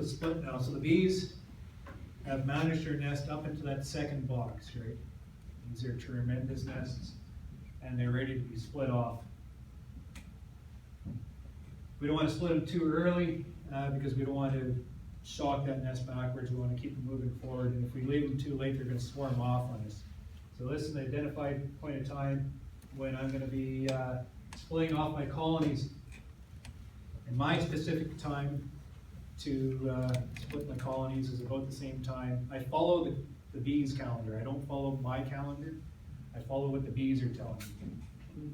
the split now. So the bees have managed their nest up into that second box, right? These are tremendous nests, and they're ready to be split off. We don't want to split them too early because we don't want to shock that nest backwards. We want to keep them moving forward, and if we leave them too late, they're going to swarm off on us. So this is an identified point of time when I'm going to be splitting off my colonies. And my specific time to split my colonies is about the same time. I follow the bees' calendar. I don't follow my calendar. I follow what the bees are telling me.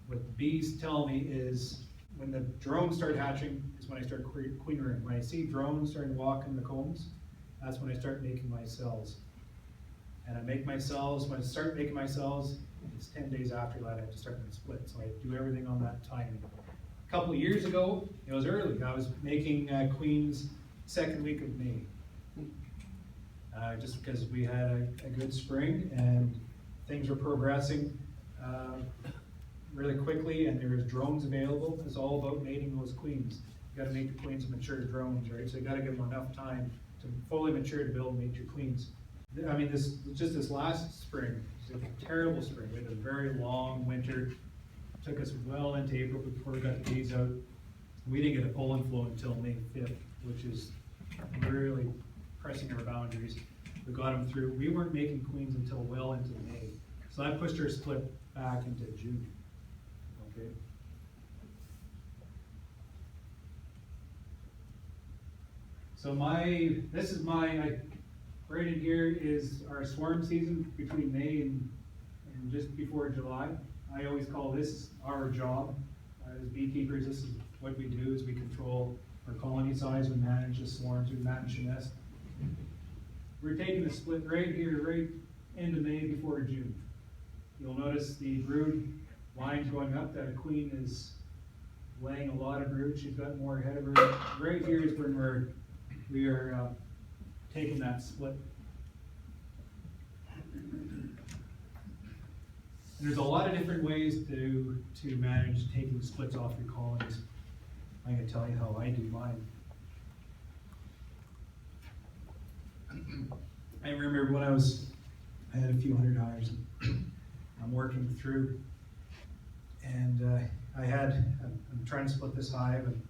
What the bees tell me is when the drones start hatching is when I start queen rearing. When I see drones starting to walk in the combs, that's when I start making my cells. And I make my cells, when I start making my cells, it's 10 days after that I have to start my split. So I do everything on that timing. A couple of years ago, it was early. I was making queens second week of May. Just because we had a good spring and things were progressing really quickly, and there was drones available. It's all about mating those queens. You got to make the queens mature drones, right? So you got to give them enough time to fully mature to be able to make your queens. I mean, this last spring, it was a terrible spring. We had a very long winter. It took us well into April before we got the bees out. We didn't get a pollen flow until May 5th, which is really pressing our boundaries. We got them through. We weren't making queens until well into May. So that pushed our split back into June. Okay. So right in here is our swarm season between May and just before July. I always call this our job as beekeepers. This is what we do: is we control our colony size, we manage the swarms, we manage the nest. We're taking the split right here, right into May before June. You'll notice the brood lines going up. That a queen is laying a lot of brood. She's got more ahead of her. Right here is when we are taking that split. And there's a lot of different ways to manage taking splits off your colonies. I'm going to tell you how I do mine. I remember when I had a few hundred hives. I'm working through, and I'm trying to split this hive, and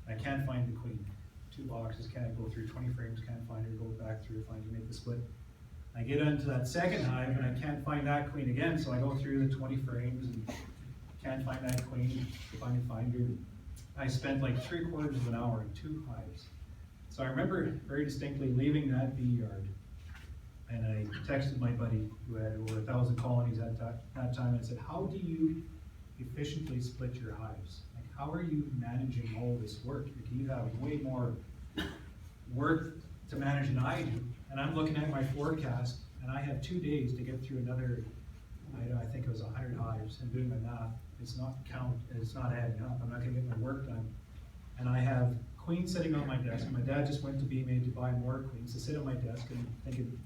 I can't find the queen. 2 boxes, can't go through 20 frames, can't find her, go back through, find her, make the split. I get into that second hive and I can't find that queen again, so I go through the 20 frames and can't find that queen, find her. I spent like 3/4 of an hour in 2 hives. So I remember very distinctly leaving that bee yard, and I texted my buddy who had over 1,000 colonies at that time and said, how do you efficiently split your hives? Like, how are you managing all this work? Like, you have way more work to manage than I do. And I'm looking at my forecast, and I have 2 days to get through another, I think it was 100 hives, and doing my math, it's not adding up. I'm not gonna get my work done. And I have queens sitting on my desk, and my dad just went to Beemade to buy more queens to sit on my desk, and thinking,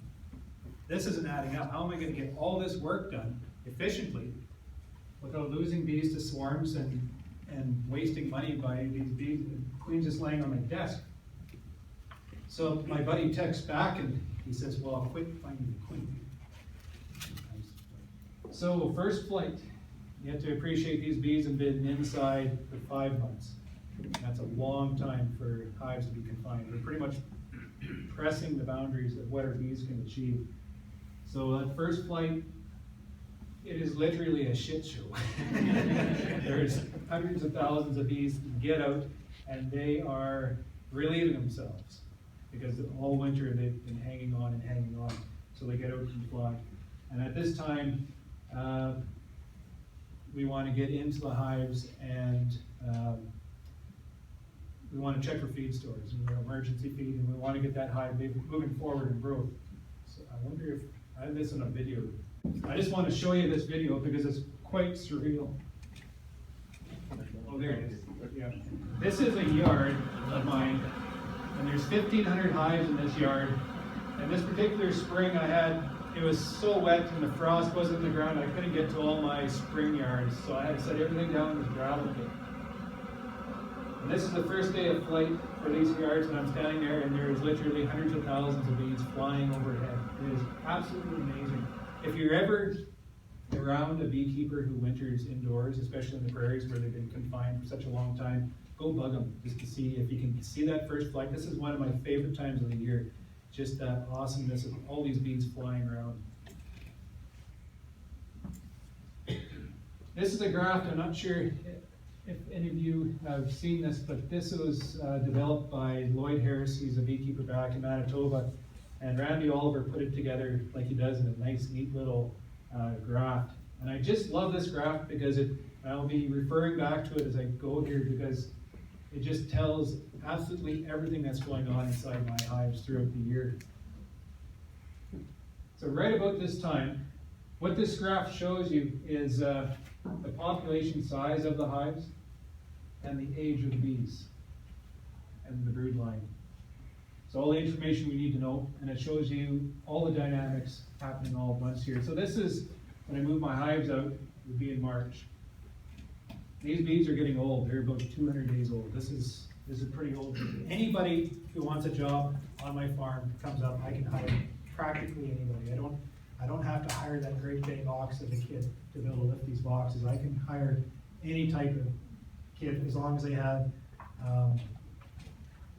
this isn't adding up. How am I gonna get all this work done efficiently without losing bees to swarms and wasting money by these bees, queens just laying on my desk? So my buddy texts back and he says, well, I'll quit finding the queen. So first flight, you have to appreciate these bees have been inside for 5 months. That's a long time for hives to be confined. We're pretty much pressing the boundaries of what our bees can achieve. So that first flight, it is literally a shit show. There's hundreds of thousands of bees that get out, and they are relieving themselves because all winter they've been hanging on, so they get out and fly. And at this time, we want to get into the hives, and we want to check for feed stores, and emergency feed, and we want to get that hive moving forward in growth. So I wonder if I have this on a video. I just want to show you this video because it's quite surreal. Oh, there it is. Yeah. This is a yard of mine, and there's 1,500 hives in this yard. And this particular spring it was so wet and the frost was in the ground, I couldn't get to all my spring yards, so I had to set everything down with gravel pit. And this is the first day of flight for these yards, and I'm standing there, and there is literally hundreds of thousands of bees flying overhead. It is absolutely amazing. If you're ever around a beekeeper who winters indoors, especially in the prairies where they've been confined for such a long time, go bug them just to see if you can see that first flight. This is one of my favorite times of the year. Just that awesomeness of all these bees flying around. This is a graft. I'm not sure if any of you have seen this, but this was developed by Lloyd Harris. He's a beekeeper back in Manitoba, and Randy Oliver put it together like he does in a nice, neat little graft. And I just love this graft because I'll be referring back to it as I go here, because it just tells absolutely everything that's going on inside my hives throughout the year. So right about this time, what this graph shows you is the population size of the hives and the age of the bees and the brood line. So all the information we need to know, and it shows you all the dynamics happening all at once here. So this is when I move my hives out, it would be in March. These bees are getting old. They're about 200 days old. This is pretty old. Anybody who wants a job on my farm comes up, I can hire practically anybody. I don't have to hire that great big ox of a kid to be able to lift these boxes. I can hire any type of kid as long as they have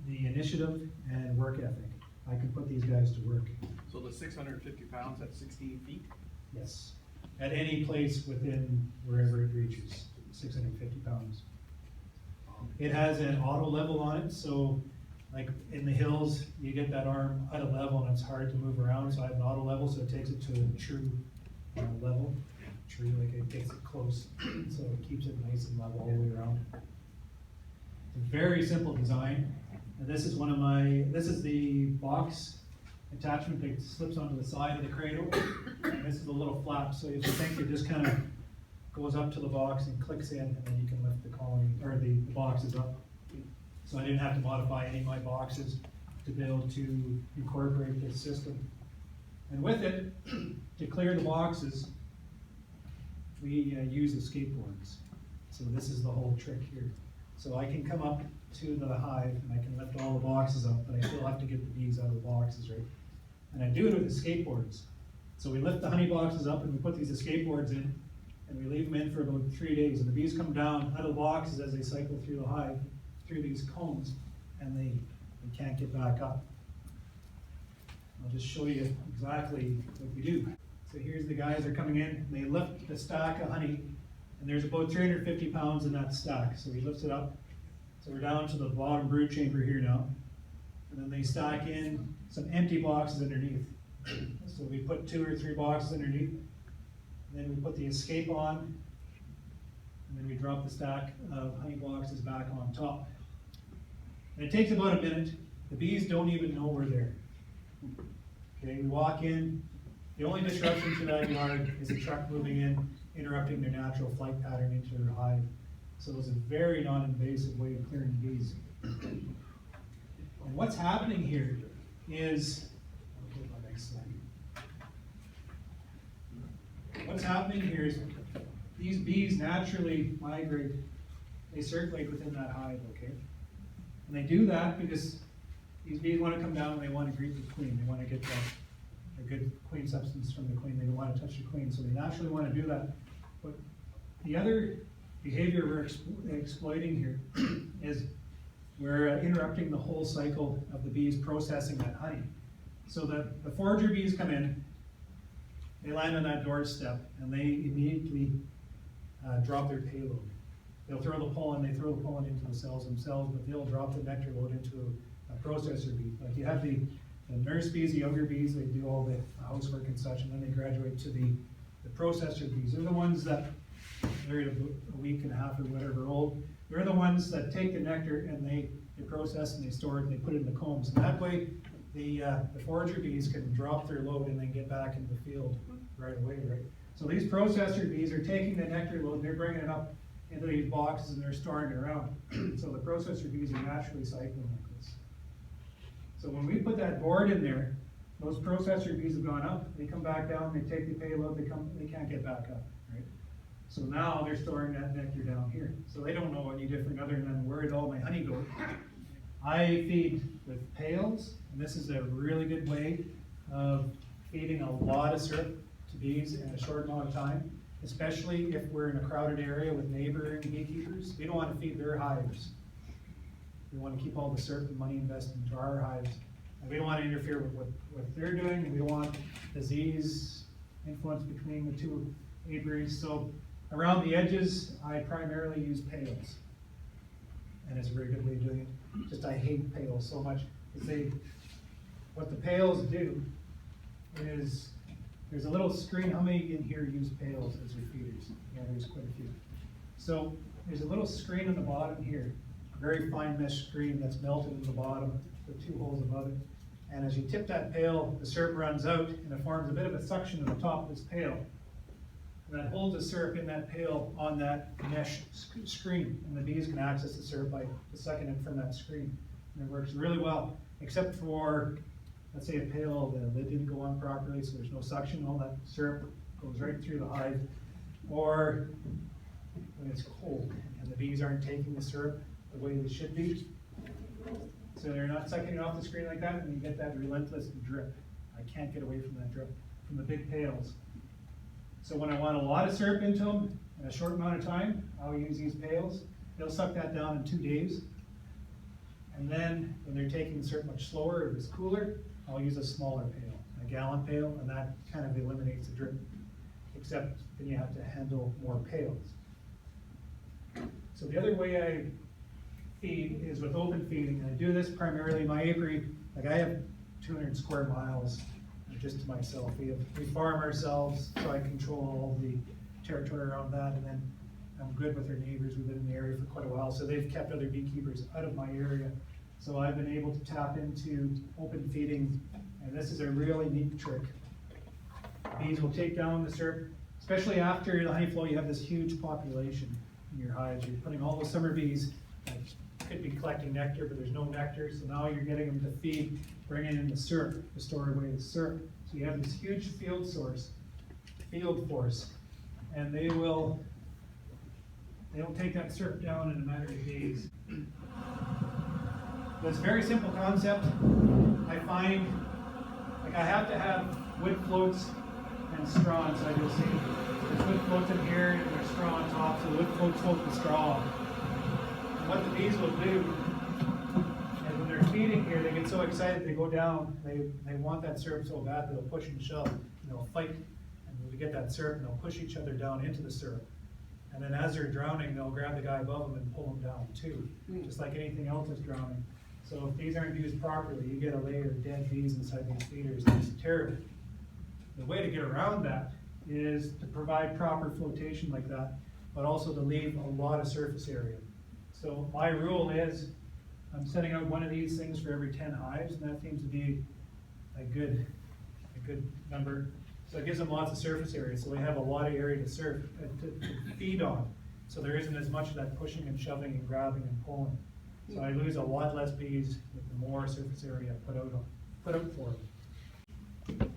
the initiative and work ethic. I can put these guys to work. So the 650 pounds at 16 feet? Yes. At any place within wherever it reaches, 650 pounds. It has an auto level on it, so like in the hills, you get that arm at a level and it's hard to move around, so I have an auto level, so it takes it to a true level. True, like it gets it close, so it keeps it nice and level all the way around. It's a very simple design, and this is this is the box attachment that slips onto the side of the cradle, and this is a little flap, so if you think it just kind of goes up to the box and clicks in, and then you can lift the colony, or the boxes up. So I didn't have to modify any of my boxes to be able to incorporate this system. And with it, to clear the boxes, we use the skateboards. So this is the whole trick here. So I can come up to the hive and I can lift all the boxes up, but I still have to get the bees out of the boxes, right? And I do it with the skateboards. So we lift the honey boxes up and we put these skateboards in, and we leave them in for about 3 days. And the bees come down out of the boxes as they cycle through the hive, through these cones, and they can't get back up. I'll just show you exactly what we do. So here's the guys are coming in, and they lift the stack of honey, and there's about 350 pounds in that stack. So he lifts it up. So we're down to the bottom brood chamber here now. And then they stack in some empty boxes underneath. So we put 2 or 3 boxes underneath. And then we put the escape on, and then we drop the stack of honey boxes back on top. And it takes about a minute. The bees don't even know we're there. Okay, we walk in. The only disruption to that yard is a truck moving in, interrupting their natural flight pattern into their hive. So it's a very non-invasive way of clearing bees. And what's happening here is, these bees naturally migrate, they circulate within that hive, okay? And they do that because these bees want to come down and they want to greet the queen. They want to get a good queen substance from the queen. They don't want to touch the queen, so they naturally want to do that. But the other behavior we're exploiting here is we're interrupting the whole cycle of the bees processing that honey. So the forager bees come in, they land on that doorstep, and they immediately drop their payload. They'll throw the pollen into the cells themselves, but they'll drop the nectar load into a processor bee. Like you have the nurse bees, the younger bees, they do all the housework and such, and then they graduate to the processor bees. They're the ones that, they're a week and a half or whatever old, they're the ones that take the nectar and they process and they store it and they put it in the combs. And that way, the forager bees can drop their load and then get back into the field right away, right? So these processor bees are taking the nectar load and they're bringing it up into these boxes and they're storing it around. So the processor bees are naturally cycling like this. So when we put that board in there, those processor bees have gone up, they come back down, they take the payload, they can't get back up, right? So now they're storing that nectar down here. So they don't know any different other than where'd all my honey go. I feed with pails, and this is a really good way of feeding a lot of syrup to bees in a short amount of time, especially if we're in a crowded area with neighboring beekeepers. We don't want to feed their hives. We want to keep all the syrup and money invested into our hives. And we don't want to interfere with what they're doing, and we don't want disease influence between the two apiaries. So around the edges, I primarily use pails. And it's a very good way of doing it. Just I hate pails so much. What the pails do is, there's a little screen. How many in here use pails as your feeders? Yeah, there's quite a few. So there's a little screen on the bottom here, a very fine mesh screen that's melted in the bottom, with 2 holes above it. And as you tip that pail, the syrup runs out and it forms a bit of a suction at the top of this pail. And that holds the syrup in that pail on that mesh screen. And the bees can access the syrup by sucking it from that screen. And it works really well, except for, let's say a pail, the lid didn't go on properly, so there's no suction, all that syrup goes right through the hive. Or when it's cold and the bees aren't taking the syrup the way they should be. So they're not sucking it off the screen like that, and you get that relentless drip. I can't get away from that drip from the big pails. So when I want a lot of syrup into them in a short amount of time, I'll use these pails. They'll suck that down in 2 days. And then when they're taking the syrup much slower, if it's cooler, I'll use a smaller pail, a gallon pail, and that kind of eliminates the drip. Except then you have to handle more pails. So the other way I feed is with open feeding. I do this primarily in my apiary. Like I have 200 square miles just to myself. We farm ourselves, so I control all the territory around that, and then I'm good with our neighbors. We've been in the area for quite a while, so they've kept other beekeepers out of my area. So I've been able to tap into open feeding, and this is a really neat trick. Bees will take down the syrup, especially after the honey flow. You have this huge population in your hives. You're putting all those summer bees that could be collecting nectar, but there's no nectar, so now you're getting them to feed, bringing in the syrup to store away the syrup. So you have this huge field force, and they'll take that syrup down in a matter of days. But it's a very simple concept. I find, like I have to have wood floats and straw inside. You'll see there's wood floats in here and there's straw on top, so the wood floats hold the straw. And what the bees will do is when they're feeding here, they get so excited they go down, they want that syrup so bad they'll push and shove, and they'll fight and to get that syrup, and they'll push each other down into the syrup. And then as they're drowning, they'll grab the guy above them and pull them down too, just like anything else is drowning. So if these aren't used properly, you get a layer of dead bees inside these feeders, and it's terrible. The way to get around that is to provide proper flotation like that, but also to leave a lot of surface area. So my rule is, I'm setting out one of these things for every 10 hives, and that seems to be a good number. So it gives them lots of surface area, so they have a lot of area to feed on. So there isn't as much of that pushing and shoving and grabbing and pulling. So I lose a lot less bees with the more surface area put out for them.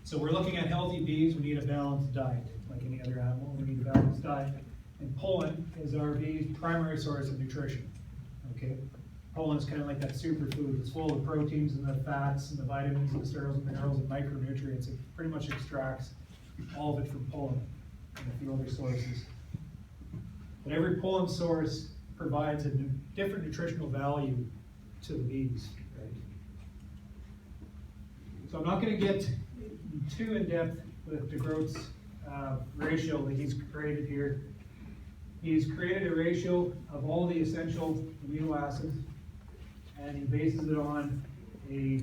So we're looking at healthy bees. We need a balanced diet, like any other animal. We need a balanced diet. And pollen is our bees' primary source of nutrition. Okay, pollen is kind of like that superfood. It's full of proteins and the fats and the vitamins and the minerals and minerals and micronutrients. It pretty much extracts all of it from pollen and a few other sources. But every pollen source provides a different nutritional value to the bees, right? So I'm not going to get too in depth with de Groot's ratio that he's created here. He's created a ratio of all the essential amino acids, and he bases it on a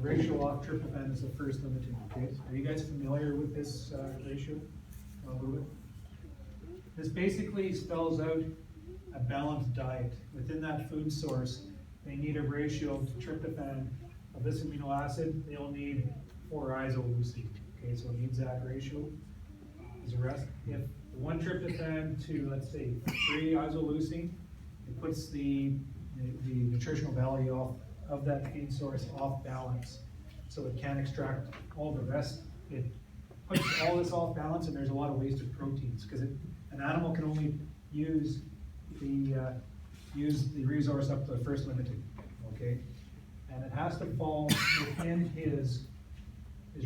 ratio off tryptophan as the first limiting. Okay, are you guys familiar with this ratio? This basically spells out a balanced diet. Within that food source, they need a ratio of tryptophan of this amino acid. They'll need 4 isoleucine. Okay, so it needs that ratio. As the rest, if 1 tryptophan to, let's say, 3 isoleucine, it puts the nutritional value of that feed source off balance, so it can't extract all the rest. It puts all this off balance, and there's a lot of wasted proteins because an animal can only use the resource up to the first limiting, okay? And it has to fall within his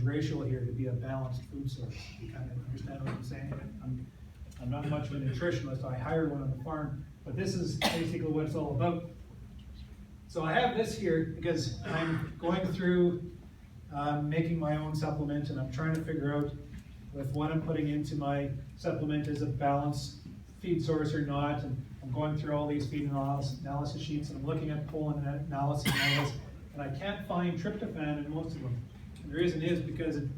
ratio here to be a balanced food source. You kind of understand what I'm saying? I'm not much of a nutritionist. I hired one on the farm, but this is basically what it's all about. So I have this here because I'm going through making my own supplement, and I'm trying to figure out if what I'm putting into my supplement is a balanced feed source or not. And I'm going through all these feed analysis sheets, and I'm looking at pollen analysis and all this, and I can't find tryptophan in most of them. And the reason is because it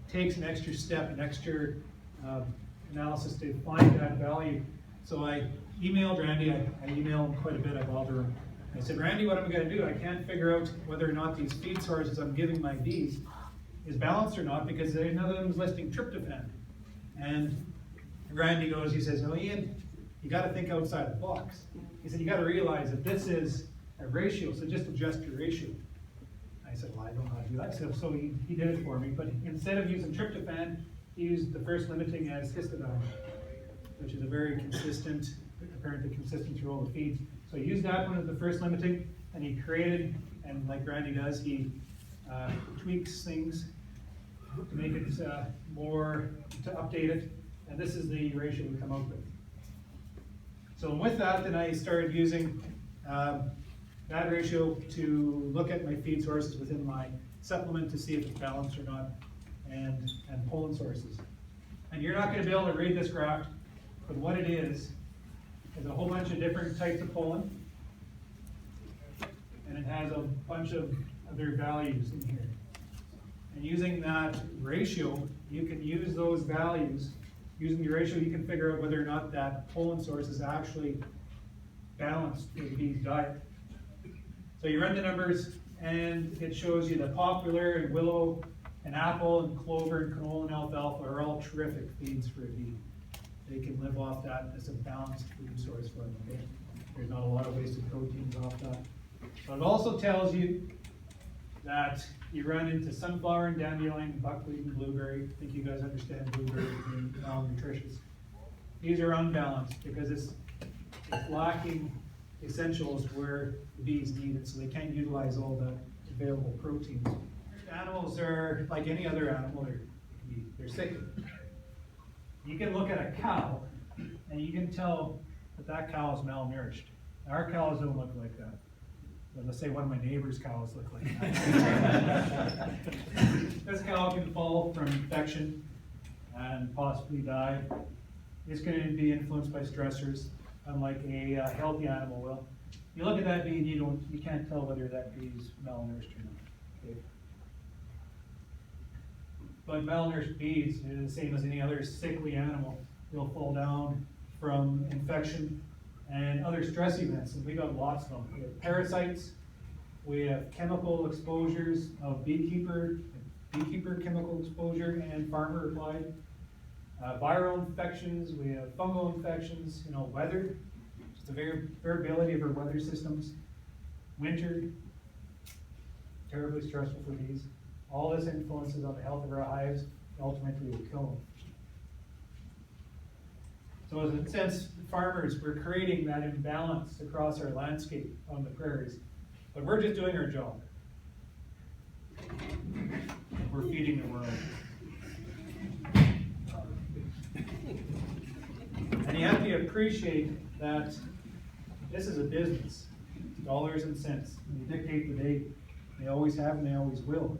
takes an extra step, an extra analysis to find that value. So I emailed Randy. I email him quite a bit. I bother him. I said, Randy, what am I going to do? I can't figure out whether or not these feed sources I'm giving my bees is balanced or not, because none of them is listing tryptophan. And Randy goes, he says, oh, Ian, you got to think outside the box. He said, you got to realize that this is a ratio, so just adjust your ratio. I said, well, I don't know how to do that. So he did it for me, but instead of using tryptophan, he used the first limiting as histidine, which is a very consistent, apparently consistent through all the feeds. So he used that one as the first limiting, and he created, and like Randy does, he tweaks things to make it more, to update it, and this is the ratio we come up with. So with that, then I started using that ratio to look at my feed sources within my supplement to see if it's balanced or not, and pollen sources. And you're not going to be able to read this graph, but what it is a whole bunch of different types of pollen, and it has a bunch of other values in here. And using that ratio, you can use those values. Using the ratio, you can figure out whether or not that pollen source is actually balanced with the bee's diet. So you run the numbers, and it shows you that poplar and willow and apple and clover and canola and alfalfa are all terrific feeds for a bee. They can live off that as a balanced food source for them. Okay? There's not a lot of wasted proteins off that. But it also tells you that you run into sunflower and dandelion, buckwheat and blueberry. I think you guys understand blueberry being nutritious. These are unbalanced because it's lacking essentials where the bees need it, so they can't utilize all the available proteins. Animals are like any other animal, they're sick. You can look at a cow and you can tell that cow is malnourished. Our cows don't look like that. But let's say one of my neighbor's cows look like that. This cow can fall from infection and possibly die. It's going to be influenced by stressors, unlike a healthy animal will. You look at that bee and you can't tell whether that bee is malnourished or not. Okay? But malnourished bees, the same as any other sickly animal, will fall down from infection and other stress events, and we got lots of them. We have parasites, we have chemical exposures of beekeeper chemical exposure and farmer applied, viral infections, we have fungal infections, weather, just the variability of our weather systems, winter, terribly stressful for bees. All this influences on the health of our hives, ultimately will kill them. So in a sense, farmers, we're creating that imbalance across our landscape on the prairies. But we're just doing our job. We're feeding the world. And you have to appreciate that this is a business. Dollars and cents. And they dictate the day. They always have and they always will.